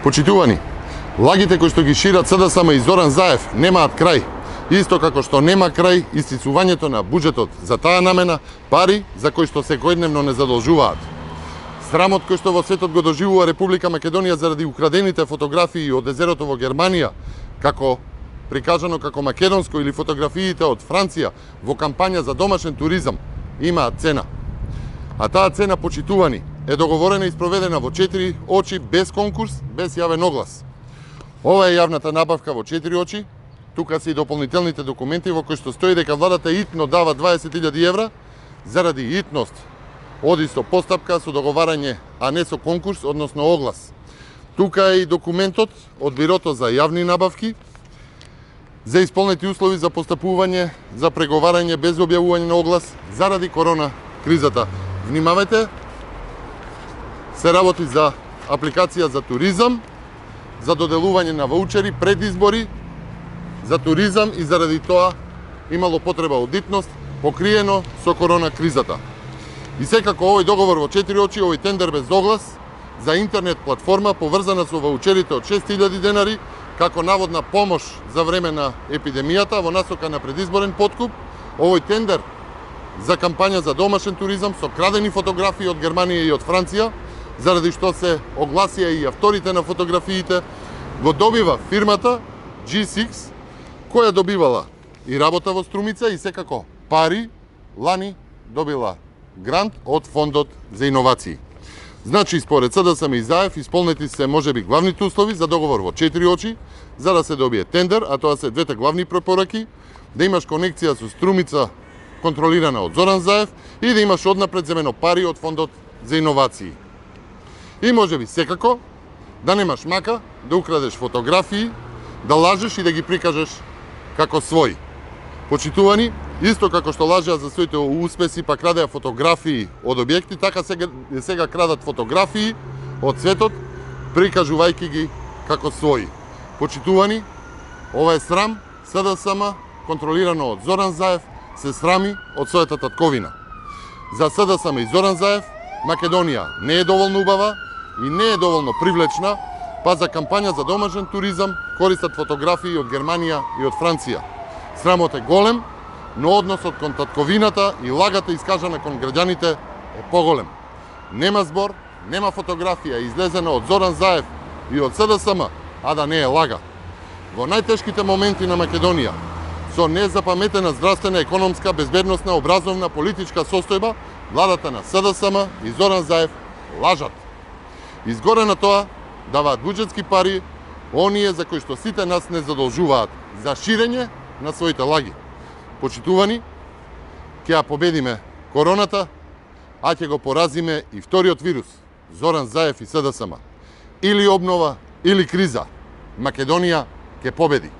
Почитувани, лагите кои што ги шират СДСМ и Зоран Заев немаат крај. Исто како што нема крај истицувањето на буџетот за таа намена, пари за кои што секојдневно не задолжуваат. Срамот кој што во светот го доживува Република Македонија заради украдените фотографии од езерото во Германија, како прикажано како македонско, или фотографиите од Франција во кампања за домашен туризам, имаат цена. А таа цена, почитувани, е договорена и спроведена во 4 очи, без конкурс, без јавен оглас. Ова е јавната набавка во 4 очи. Тука се и дополнителните документи во кои што стои дека владата итно дава 20.000 евра заради итност оди со постапка, со договарање, а не со конкурс, односно оглас. Тука е и документот од Бирото за јавни набавки за исполнети услови за постапување, за преговарање без објавување на оглас заради корона кризата. Внимавајте, се работи за апликација за туризам, за доделување на ваучери пред избори, за туризам, и заради тоа имало потреба од итност, покриено со корона кризата. И секако овој договор во 4 очи, овој тендер без оглас за интернет платформа поврзана со ваучерите од 6.000 денари како наводна помош за време на епидемијата во насока на предизборен подкуп, овој тендер за кампања за домашен туризам со крадени фотографии од Германија и од Франција, заради што се огласија и авторите на фотографиите, го добива фирмата G6, која добивала и работа во Струмица и секако пари, лани добила грант од Фондот за иновации. Значи, според СДСМ и Заев, исполнети се можеби главните услови за договор во 4 очи, за да се добие тендер, а тоа се двете главни препораки, да имаш конекција со Струмица контролирана од Зоран Заев и да имаш однапред земено пари од Фондот за иновации. И можеби секако да немаш мака, да украдеш фотографии, да лажеш и да ги прикажеш како свој. Почитувани, исто како што лажеа за своите успеси, па крадеа фотографии од објекти, така сега крадат фотографии од светот, прикажувајќи ги како своји. Почитувани, ова е срам. СДСМ, контролирано од Зоран Заев, се срами од својата татковина. За СДСМ и Зоран Заев, Македонија не е доволно убава и не е доволно привлечна, па за кампања за домашен туризам користат фотографии од Германија и од Франција. Срамот е голем, но односот кон татковината и лагата искажана кон граѓаните е поголем. Нема збор, нема фотографија излезена од Зоран Заев и од СДСМ, а да не е лага. Во најтешките моменти на Македонија, со незапаметена здравствена, економска, безбедносна, образовна, политичка состојба, владата на СДСМ и Зоран Заев лажат. Изгоре на тоа, даваат буџетски пари оние за кои што сите нас не задолжуваат за ширење на своите лаги. Почитувани, ќе ја победиме короната, а ќе го поразиме и вториот вирус, Зоран Заев и СДСМ. Или обнова, или криза. Македонија ќе победи.